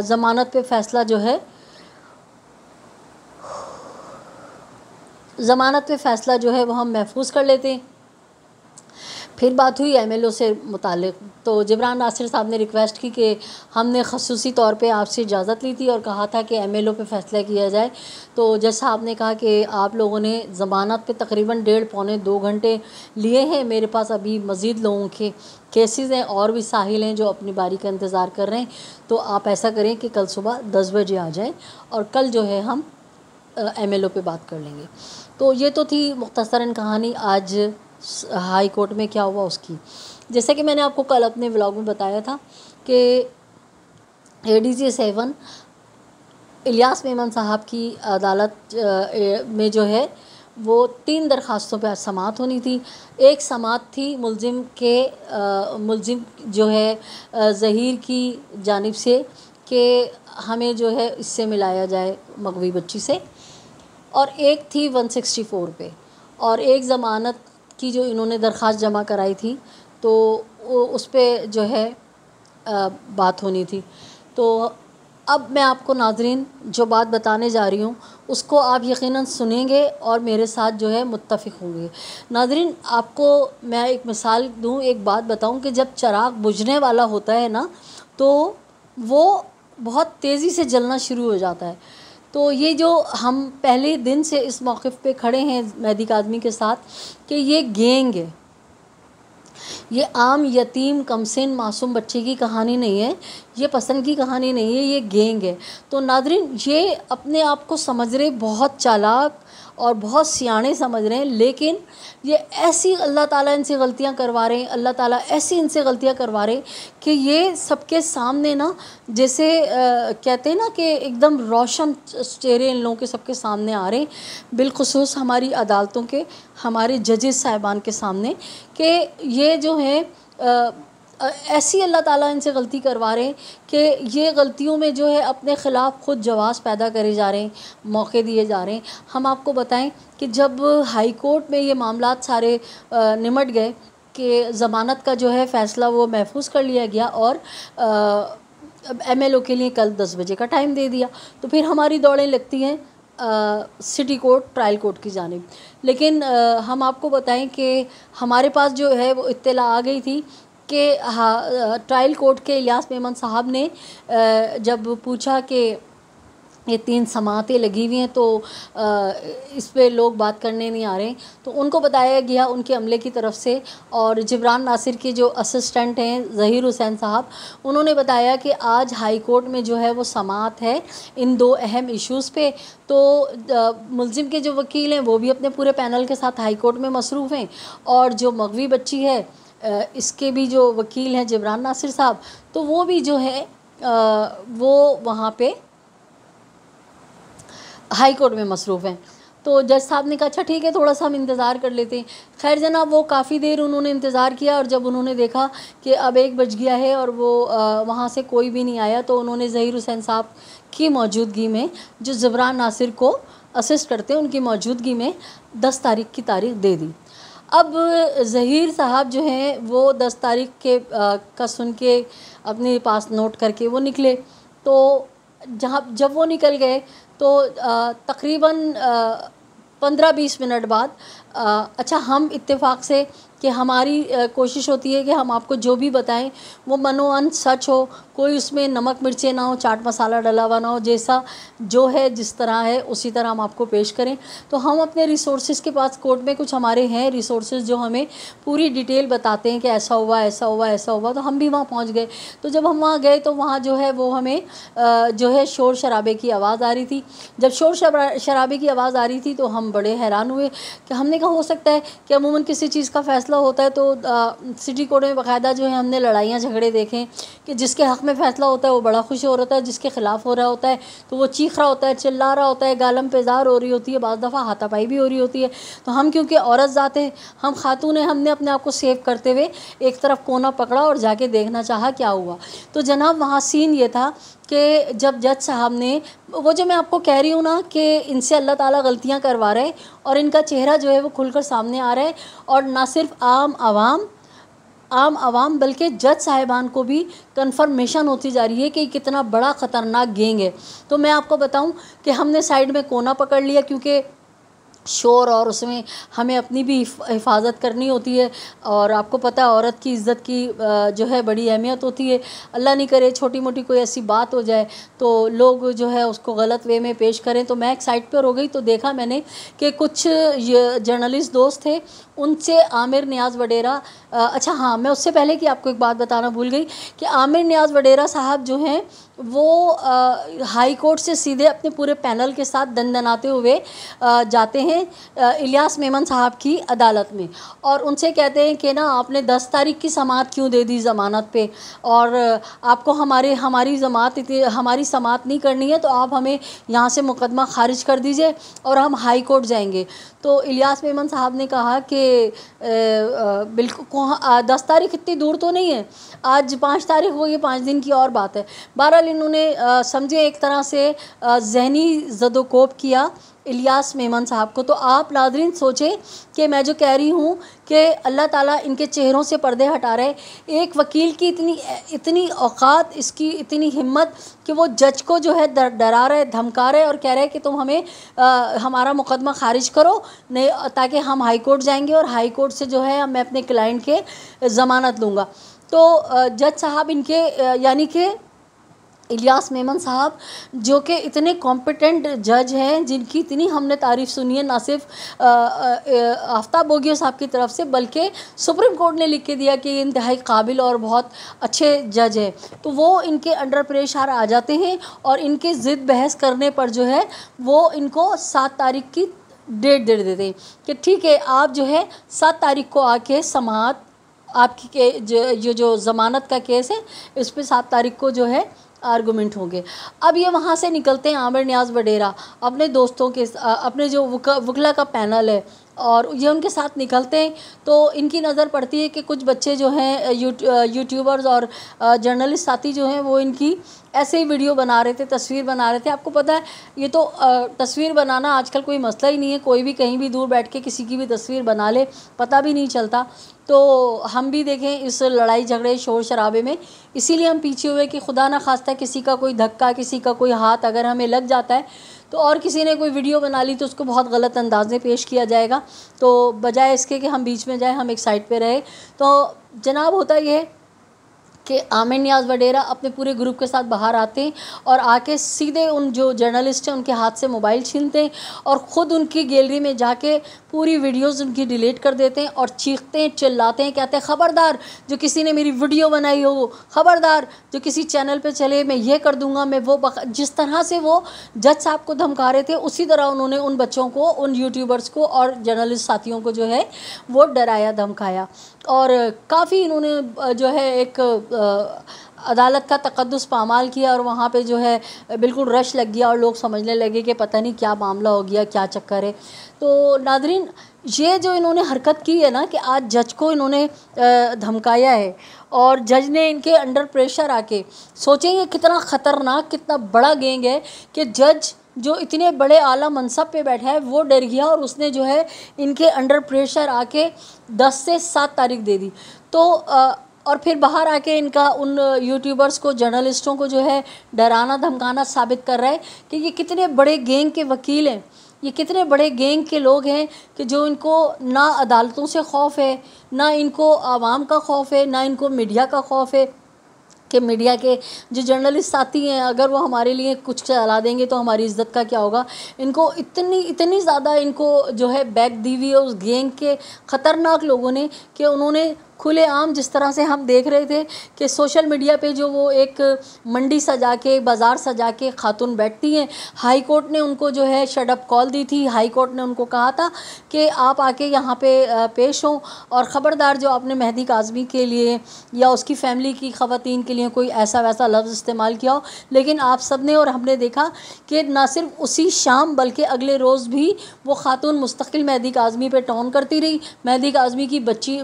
ضمانت پہ فیصلہ جو ہے وہ ہم محفوظ کر لیتے ہیں۔ پھر بات ہوئی ایم ایل او سے متعلق، تو جبران ناصر صاحب نے ریکویسٹ کی کہ ہم نے خصوصی طور پہ آپ سے اجازت لی تھی اور کہا تھا کہ ایم ایل او پہ فیصلہ کیا جائے، تو جج صاحب نے کہا کہ آپ لوگوں نے ضمانت پہ تقریباً 1.5 پونے 2 گھنٹے لیے ہیں، میرے پاس ابھی مزید لوگوں کے کیسز ہیں اور بھی ساحل ہیں جو اپنی باری کا انتظار کر رہے ہیں، تو آپ ایسا کریں کہ کل صبح 10 بجے آ جائیں اور کل جو ہے ہم ایم ایل او پہ بات کر لیں گے۔ تو یہ تو تھی مختصراً کہانی آج ہائی کورٹ میں کیا ہوا اس کی۔ جیسے کہ میں نے آپ کو کل اپنے ولاگ میں بتایا تھا کہ اے ڈی سی 7 الیاس میمن صاحب کی عدالت میں جو ہے وہ 3 درخواستوں پہ سماعت ہونی تھی۔ ایک سماعت تھی ملزم جو ہے ظہیر کی جانب سے کہ ہمیں جو ہے اس سے ملایا جائے مغوی بچی سے، اور ایک تھی 164 پہ، اور ایک ضمانت کی جو انہوں نے درخواست جمع کرائی تھی تو اس پہ جو ہے بات ہونی تھی۔ تو اب میں آپ کو ناظرین جو بات بتانے جا رہی ہوں اس کو آپ یقیناً سنیں گے اور میرے ساتھ جو ہے متفق ہوں گے۔ ناظرین آپ کو میں ایک مثال دوں، ایک بات بتاؤں کہ جب چراغ بجھنے والا ہوتا ہے نا تو وہ بہت تیزی سے جلنا شروع ہو جاتا ہے۔ تو یہ جو ہم پہلے دن سے اس موقف پہ کھڑے ہیں مہدی کاظمی کے ساتھ کہ یہ گینگ ہے، یہ عام یتیم کمسن معصوم بچے کی کہانی نہیں ہے، یہ پسند کی کہانی نہیں ہے، یہ گینگ ہے۔ تو ناظرین یہ اپنے آپ کو سمجھ رہے بہت چالاک اور بہت سیانے سمجھ رہے ہیں، لیکن یہ ایسی اللہ تعالیٰ ان سے غلطیاں کروا رہے ہیں، اللہ تعالیٰ ایسی ان سے غلطیاں کروا رہے ہیں کہ یہ سب کے سامنے نا جیسے کہتے ہیں نا کہ ایک دم روشن چہرے ان لوگوں کے سب کے سامنے آ رہے ہیں، بالخصوص ہماری عدالتوں کے، ہمارے ججز صاحبان کے سامنے، کہ یہ جو ہے ایسی اللہ تعالیٰ ان سے غلطی کروا رہے ہیں کہ یہ غلطیوں میں جو ہے اپنے خلاف خود جواز پیدا کرے جا رہے ہیں، موقع دیے جا رہے ہیں۔ ہم آپ کو بتائیں کہ جب ہائی کورٹ میں یہ معاملات سارے نمٹ گئے کہ ضمانت کا جو ہے فیصلہ وہ محفوظ کر لیا گیا اور ایم ایل او کے لیے کل 10 بجے کا ٹائم دے دیا، تو پھر ہماری دوڑیں لگتی ہیں سٹی کورٹ ٹرائل کورٹ کی جانب۔ لیکن ہم آپ کو بتائیں کہ ہمارے پاس جو ہے وہ اطلاع آ گئی تھی کہ ٹرائل کورٹ کے الیاس میمن صاحب نے جب پوچھا کہ یہ 3 سماعتیں لگی ہوئی ہیں تو اس پہ لوگ بات کرنے نہیں آ رہے ہیں، تو ان کو بتایا گیا ان کے عملے کی طرف سے، اور جبران ناصر کے جو اسسٹنٹ ہیں ظہیر حسین صاحب، انہوں نے بتایا کہ آج ہائی کورٹ میں جو ہے وہ سماعت ہے ان 2 اہم ایشوز پہ۔ تو ملزم کے جو وکیل ہیں وہ بھی اپنے پورے پینل کے ساتھ ہائی کورٹ میں مصروف ہیں، اور جو مغوی بچی ہے اس کے بھی جو وکیل ہیں جبران ناصر صاحب، تو وہ بھی جو ہے وہ وہاں پہ ہائی کورٹ میں مصروف ہیں۔ تو جج صاحب نے کہا اچھا ٹھیک ہے تھوڑا سا ہم انتظار کر لیتے ہیں۔ خیر جناب وہ کافی دیر انہوں نے انتظار کیا، اور جب انہوں نے دیکھا کہ اب 1 بج گیا ہے اور وہ وہاں سے کوئی بھی نہیں آیا، تو انہوں نے ظہیر حسین صاحب کی موجودگی میں، جو جبران ناصر کو اسسٹ کرتے ہیں، ان کی موجودگی میں 10 تاریخ کی تاریخ دے دی۔ اب ظہیر صاحب جو ہیں وہ 10 تاریخ کا سن کے اپنے پاس نوٹ کر کے وہ نکلے، تو جب وہ نکل گئے تو تقریباً 15-20 منٹ بعد اچھا ہم اتفاق سے کہ ہماری کوشش ہوتی ہے کہ ہم آپ کو جو بھی بتائیں وہ منوان سچ ہو، کوئی اس میں نمک مرچیں نہ ہو، چاٹ مسالہ ڈلا ہوا نہ ہو، جیسا جو ہے جس طرح ہے اسی طرح ہم آپ کو پیش کریں۔ تو ہم اپنے ریسورسز کے پاس کورٹ میں کچھ ہمارے ہیں ریسورسز جو ہمیں پوری ڈیٹیل بتاتے ہیں کہ ایسا ہوا ایسا ہوا ایسا ہوا، تو ہم بھی وہاں پہنچ گئے۔ تو جب ہم وہاں گئے تو وہاں جو ہے وہ ہمیں جو ہے شور شرابے کی آواز آ رہی تھی۔ جب شور شرابے کی آواز آ رہی تھی تو ہم بڑے حیران ہوئے کہ ہم نے کہا ہو سکتا ہے کہ عموماً کسی چیز کا فیصلہ ہوتا ہے تو سٹی کورٹ میں باقاعدہ جو ہے ہم نے لڑائیاں جھگڑے دیکھیں کہ جس کے حق میں فیصلہ ہوتا ہے وہ بڑا خوش ہو رہا ہے، جس کے خلاف ہو رہا ہوتا ہے تو وہ چیخ رہا ہوتا ہے، چلا رہا ہوتا ہے، گالم پیزار ہو رہی ہوتی ہے، بعض دفعہ ہاتھا پائی بھی ہو رہی ہوتی ہے۔ تو ہم کیونکہ عورت ذات ہیں، ہم خاتون ہیں، ہم نے اپنے آپ کو سیو کرتے ہوئے ایک طرف کونا پکڑا اور جا کے دیکھنا چاہا کیا ہوا۔ تو جناب وہاں سین یہ تھا کہ جب جج صاحب نے وہ جو میں آپ کو کہہ رہی ہوں نا کہ ان سے اللہ تعالیٰ غلطیاں کروا رہے اور ان کا چہرہ جو ہے وہ کھل کر سامنے آ رہا ہے، اور نہ صرف عام عوام بلکہ جج صاحبان کو بھی کنفرمیشن ہوتی جا رہی ہے کہ یہ کتنا بڑا خطرناک گینگ ہے۔ تو میں آپ کو بتاؤں کہ ہم نے سائیڈ میں کونا پکڑ لیا، کیونکہ شور اور اس میں ہمیں اپنی بھی حفاظت کرنی ہوتی ہے، اور آپ کو پتہ ہے عورت کی عزت کی جو ہے بڑی اہمیت ہوتی ہے۔ اللہ نہیں کرے چھوٹی موٹی کوئی ایسی بات ہو جائے تو لوگ جو ہے اس کو غلط وے میں پیش کریں۔ تو میں ایک سائٹ پر ہو گئی تو دیکھا میں نے کہ کچھ جرنلسٹ دوست تھے، ان سے عامر نیاز وڈیرہ اچھا ہاں، میں اس سے پہلے کہ آپ کو ایک بات بتانا بھول گئی کہ عامر نیاز وڈیرہ صاحب جو ہیں وہ ہائی کورٹ سے سیدھے اپنے پورے پینل کے ساتھ دندناتے ہوئے جاتے ہیں الیاس میمن صاحب کی عدالت میں، اور ان سے کہتے ہیں کہ نا آپ نے 10 تاریخ کی سماعت کیوں دے دی ضمانت پہ، اور آپ کو ہماری سماعت نہیں کرنی ہے تو آپ ہمیں یہاں سے مقدمہ خارج کر دیجئے اور ہم ہائی کورٹ جائیں گے۔ تو الیاس میمن صاحب نے کہا کہ بالکل 10 تاریخ اتنی دور تو نہیں ہے، آج 5 تاریخ ہوگی، 5 دن کی اور بات ہے۔ بہرحال انہوں نے سمجھے ایک طرح سے ذہنی زد و کوب کیا الیاس میمن صاحب کو۔ تو آپ ناظرین سوچیں کہ میں جو کہہ رہی ہوں کہ اللہ تعالیٰ ان کے چہروں سے پردے ہٹا رہے، ایک وکیل کی اتنی اوقات، اس کی اتنی ہمت کہ وہ جج کو جو ہے ڈرا رہے، دھمکا رہے اور کہہ رہے کہ تم ہمیں ہمارا مقدمہ خارج کرو نہیں تاکہ ہم ہائی کورٹ جائیں گے اور ہائی کورٹ سے جو ہے میں اپنے کلائنٹ کے ضمانت لوں گا۔ تو جج صاحب ان کے یعنی کہ الیاس میمن صاحب جو کہ اتنے کمپیٹنٹ جج ہیں، جن کی اتنی ہم نے تعریف سنی ہے، نہ صرف آفتاب بوگیو صاحب کی طرف سے بلکہ سپریم کورٹ نے لکھ کے دیا کہ یہ انتہائی قابل اور بہت اچھے جج ہیں، تو وہ ان کے انڈر پریشر آ جاتے ہیں اور ان کے ضد بحث کرنے پر جو ہے وہ ان کو 7 تاریخ کی ڈیٹ دے دیتے ہیں کہ ٹھیک ہے آپ جو ہے 7 تاریخ کو آ کے سماعت آپ کی جو ضمانت کا کیس ہے اس پہ 7 تاریخ کو جو ہے آرگومنٹ ہوں گے۔ اب یہ وہاں سے نکلتے ہیں عامر نیاز وڈیرہ اپنے دوستوں کے اپنے جو وکلا کا پینل ہے اور یہ ان کے ساتھ نکلتے ہیں، تو ان کی نظر پڑتی ہے کہ کچھ بچے جو ہیں یوٹیوبرز اور جرنلسٹ ساتھی جو ہیں وہ ان کی ایسے ہی ویڈیو بنا رہے تھے، تصویر بنا رہے تھے۔ آپ کو پتہ ہے یہ تو تصویر بنانا آج کل کوئی مسئلہ ہی نہیں ہے، کوئی بھی کہیں بھی دور بیٹھ کے کسی کی بھی تصویر بنا لے، پتہ بھی نہیں چلتا۔ تو ہم بھی دیکھیں اس لڑائی جھگڑے شور شرابے میں اسی لیے ہم پیچھے ہوئے کہ خدا نہ خواستہ کسی کا کوئی دھکا، کسی کا کوئی ہاتھ اگر ہمیں لگ جاتا ہے تو اور کسی نے کوئی ویڈیو بنا لی تو اس کو بہت غلط انداز میں پیش کیا جائے گا، تو بجائے اس کے کہ ہم بیچ میں جائیں ہم ایک سائڈ پہ رہے۔ تو جناب ہوتا یہ ہے کہ عامر نیاز وڈیرہ اپنے پورے گروپ کے ساتھ باہر آتے ہیں اور آ کے سیدھے ان جو جرنلسٹ ہیں ان کے ہاتھ سے موبائل چھینتے ہیں اور خود ان کی گیلری میں جا کے پوری ویڈیوز ان کی ڈیلیٹ کر دیتے ہیں اور چیختے ہیں، چلاتے ہیں، کہتے ہیں خبردار جو کسی نے میری ویڈیو بنائی ہو، خبردار جو کسی چینل پہ چلے، میں یہ کر دوں گا، میں وہ جس طرح سے وہ جج صاحب کو دھمکا رہے تھے اسی طرح انہوں نے ان بچوں کو، ان یوٹیوبرز کو اور جرنلسٹ ساتھیوں کو جو ہے وہ ڈرایا دھمکایا، اور کافی انہوں نے جو ہے ایک عدالت کا تقدس پامال کیا اور وہاں پہ جو ہے بالکل رش لگ گیا اور لوگ سمجھنے لگے کہ پتہ نہیں کیا معاملہ ہو گیا، کیا چکر ہے۔ تو ناظرین یہ جو انہوں نے حرکت کی ہے نا کہ آج جج کو انہوں نے دھمکایا ہے اور جج نے ان کے انڈر پریشر آ کے، سوچیں گے کتنا خطرناک، کتنا بڑا گینگ ہے کہ جج جو اتنے بڑے اعلیٰ منصب پہ بیٹھا ہے وہ ڈر گیا اور اس نے جو ہے ان کے انڈر پریشر آ کے 10 سے 7 تاریخ دے دی۔ تو اور پھر باہر آ کے ان کا ان یوٹیوبرز کو، جرنلسٹوں کو جو ہے ڈرانا دھمکانا ثابت کر رہا ہے کہ یہ کتنے بڑے گینگ کے وکیل ہیں، یہ کتنے بڑے گینگ کے لوگ ہیں کہ جو ان کو نہ عدالتوں سے خوف ہے، نہ ان کو عوام کا خوف ہے، نہ ان کو میڈیا کا خوف ہے کہ میڈیا کے جو جرنلسٹ ساتھی ہیں اگر وہ ہمارے لیے کچھ چلا دیں گے تو ہماری عزت کا کیا ہوگا۔ ان کو اتنی زیادہ ان کو جو ہے بیک دی ہوئی ہے اس گینگ کے خطرناک لوگوں نے کہ انہوں نے کھلے عام، جس طرح سے ہم دیکھ رہے تھے کہ سوشل میڈیا پہ جو وہ ایک منڈی سجا کے، بازار سجا کے خاتون بیٹھتی ہیں، ہائی کورٹ نے ان کو جو ہے شٹ اپ کال دی تھی، ہائی کورٹ نے ان کو کہا تھا کہ آپ آ کے یہاں پہ پیش ہوں اور خبردار جو آپ نے مہدی کاظمی کے لیے یا اس کی فیملی کی خواتین کے لیے کوئی ایسا ویسا لفظ استعمال کیا ہو، لیکن آپ سب نے اور ہم نے دیکھا کہ نہ صرف اسی شام بلکہ اگلے روز بھی وہ خاتون مستقل مہدی کاظمی پہ ٹون کرتی رہی۔ مہدی کاظمی کی بچی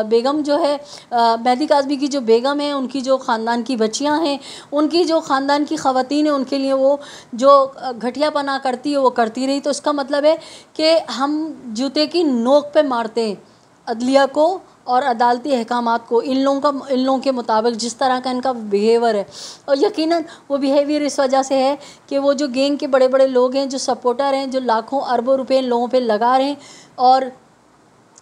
بیگم جو ہے، مہدی کاظمی کی جو بیگم ہیں، ان کی جو خاندان کی بچیاں ہیں، ان کی جو خاندان کی خواتین ہیں، ان کے لیے وہ جو گھٹیا پنا کرتی ہے وہ کرتی رہی۔ تو اس کا مطلب ہے کہ ہم جوتے کی نوک پہ مارتے ہیں عدلیہ کو اور عدالتی احکامات کو، ان لوگوں کے مطابق جس طرح کا ان کا بیہیور ہے، اور یقیناً وہ بیہیویئر اس وجہ سے ہے کہ وہ جو گینگ کے بڑے بڑے لوگ ہیں، جو سپورٹر ہیں، جو لاکھوں اربوں روپے ان لوگوں پہ لگا رہے ہیں اور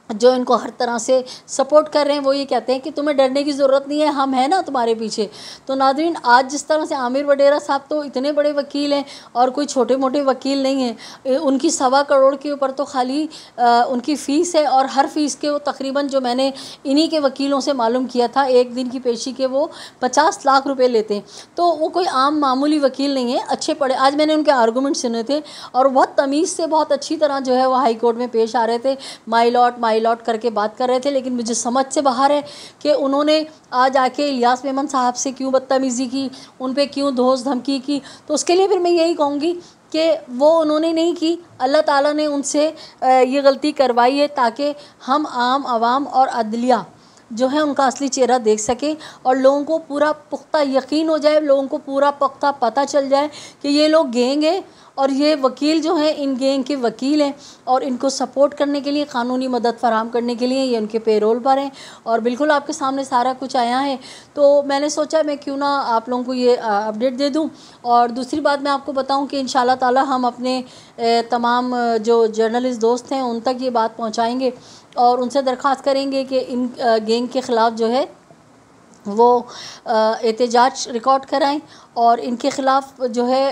جو ان کو ہر طرح سے سپورٹ کر رہے ہیں، وہ یہ کہتے ہیں کہ تمہیں ڈرنے کی ضرورت نہیں ہے، ہم ہیں نا تمہارے پیچھے۔ تو ناظرین، آج جس طرح سے عامر وڈیرا صاحب تو اتنے بڑے وکیل ہیں اور کوئی چھوٹے موٹے وکیل نہیں ہیں، ان کی 1.25 کروڑ کے اوپر تو خالی ان کی فیس ہے، اور ہر فیس کے وہ تقریباً، جو میں نے انہی کے وکیلوں سے معلوم کیا تھا، ایک دن کی پیشی کے وہ 50 لاکھ روپے لیتے ہیں۔ تو وہ کوئی عام معمولی وکیل نہیں ہے، اچھے پڑھے۔ آج میں نے ان کے آرگومنٹ سنے تھے اور بہت تمیز سے، بہت اچھی طرح جو ہے وہ ہائی کورٹ میں پیش آ رہے تھے، مائی لاٹ کر کے بات کر رہے تھے، لیکن مجھے سمجھ سے باہر ہے کہ انہوں نے آج آ کے الیاس میمن صاحب سے کیوں بدتمیزی کی، ان پہ کیوں دھوس دھمکی کی۔ تو اس کے لیے پھر میں یہی کہوں گی کہ وہ انہوں نے نہیں کی، اللہ تعالیٰ نے ان سے یہ غلطی کروائی ہے تاکہ ہم عام عوام اور عدلیہ جو ہے ان کا اصلی چہرہ دیکھ سکیں، اور لوگوں کو پورا پختہ یقین ہو جائے، لوگوں کو پورا پختہ پتہ چل جائے کہ یہ لوگ گینگ ہیں، اور یہ وکیل جو ہیں ان گینگ کے وکیل ہیں، اور ان کو سپورٹ کرنے کے لیے، قانونی مدد فراہم کرنے کے لیے یہ ان کے پے رول پر ہیں، اور بالکل آپ کے سامنے سارا کچھ آیا ہے۔ تو میں نے سوچا میں کیوں نہ آپ لوگوں کو یہ اپڈیٹ دے دوں۔ اور دوسری بات میں آپ کو بتاؤں کہ انشاءاللہ تعالی ہم اپنے تمام جو جرنلسٹ دوست ہیں ان تک یہ بات پہنچائیں گے، اور ان سے درخواست کریں گے کہ ان گینگ کے خلاف جو ہے وہ احتجاج ریکارڈ کرائیں، اور ان کے خلاف جو ہے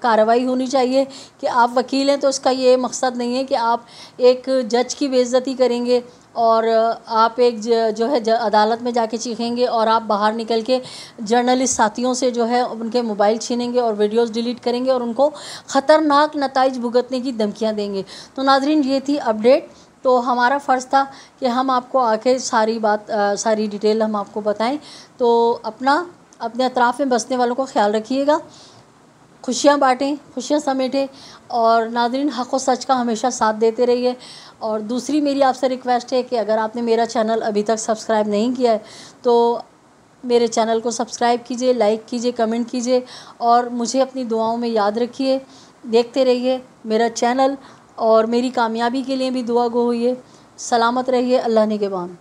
کارروائی ہونی چاہیے۔ کہ آپ وکیل ہیں تو اس کا یہ مقصد نہیں ہے کہ آپ ایک جج کی بے عزتی کریں گے، اور آپ ایک جو ہے عدالت میں جا کے چیخیں گے، اور آپ باہر نکل کے جرنلسٹ ساتھیوں سے جو ہے ان کے موبائل چھینیں گے اور ویڈیوز ڈیلیٹ کریں گے، اور ان کو خطرناک نتائج بھگتنے کی دھمکیاں دیں گے۔ تو ناظرین، یہ تھی اپڈیٹ۔ تو ہمارا فرض تھا کہ ہم آپ کو آ کے ساری ڈیٹیل ہم آپ کو بتائیں۔ تو اپنے اطراف میں بسنے والوں کو خیال رکھیے گا، خوشیاں بانٹیں، خوشیاں سمیٹیں، اور ناظرین، حق و سچ کا ہمیشہ ساتھ دیتے رہیے۔ اور دوسری میری آپ سے ریکویسٹ ہے کہ اگر آپ نے میرا چینل ابھی تک سبسکرائب نہیں کیا ہے تو میرے چینل کو سبسکرائب کیجئے، لائک کیجئے، کمنٹ کیجئے، اور مجھے اپنی دعاؤں میں یاد رکھیے۔ دیکھتے رہیے میرا چینل، اور میری کامیابی کے لیے بھی دعا گو ہوئیے۔ سلامت رہیے، اللہ نگہبان۔